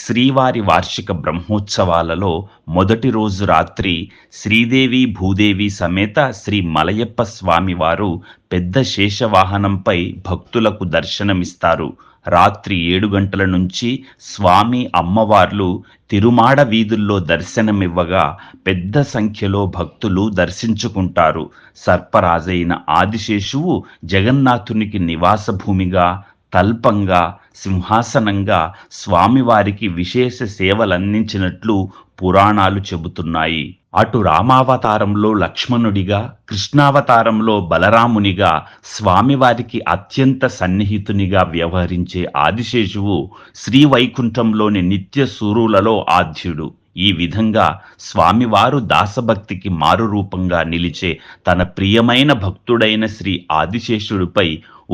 శ్రీవారి వార్షిక బ్రహ్మోత్సవాలలో మొదటి రోజు రాత్రి శ్రీదేవి భూదేవి సమేత శ్రీ మలయప్ప స్వామివారు పెద్ద శేషవాహనంపై భక్తులకు దర్శనమిస్తారు. రాత్రి 7 గంటల నుంచి స్వామి అమ్మవార్లు తిరుమాడ వీధుల్లో దర్శనమివ్వగా పెద్ద సంఖ్యలో భక్తులు దర్శించుకుంటారు. సర్పరాజైన ఆదిశేషువు జగన్నాథునికి నివాస భూమిగా, తల్పంగా, సింహాసనంగా స్వామివారికి విశేష సేవలందించినట్లు పురాణాలు చెబుతున్నాయి. అటు రామావతారంలో లక్ష్మణుడిగా, కృష్ణావతారంలో బలరామునిగా స్వామివారికి అత్యంత సన్నిహితునిగా వ్యవహరించే ఆదిశేషువు శ్రీవైకుంఠంలోని నిత్య సూరులలో ఆద్యుడు. ఈ విధంగా స్వామివారు దాసభక్తికి మారురూపంగా నిలిచే తన ప్రియమైన భక్తుడైన శ్రీ ఆదిశేషుడిపై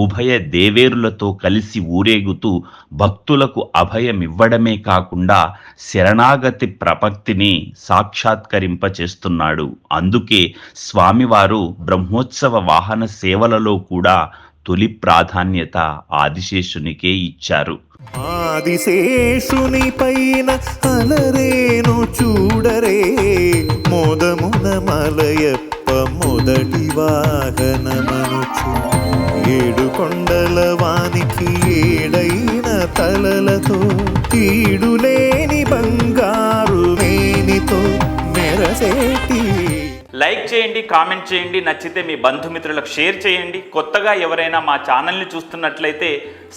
ఉభయ దేవేరులతో కలిసి ఊరేగుతూ భక్తులకు అభయమివ్వడమే కాకుండా శరణాగతి ప్రపత్తిని సాక్షాత్కరింపచేస్తున్నాడు. అందుకే స్వామివారు బ్రహ్మోత్సవ వాహన సేవలలో కూడా తొలి ప్రాధాన్యత ఆదిశేషునికే ఇచ్చారు. ఆదిశేషుని పైన అలరేను చూడరే, మోదమున మలయప్ప మొదటి వాహనమనుచు. 7 కొండల వానికి 7 తలలతో, కీడులేని బంగారు మేనితో మెరసేటి. లైక్ చేయండి, కామెంట్ చేయండి, నచ్చితే మీ బంధుమిత్రులకు షేర్ చేయండి. కొత్తగా ఎవరైనా మా ఛానల్ని చూస్తున్నట్లయితే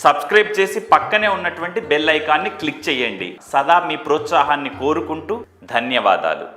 సబ్స్క్రైబ్ చేసి పక్కనే ఉన్నటువంటి బెల్ ఐకాన్ని క్లిక్ చేయండి. సదా మీ ప్రోత్సాహాన్ని కోరుకుంటూ ధన్యవాదాలు.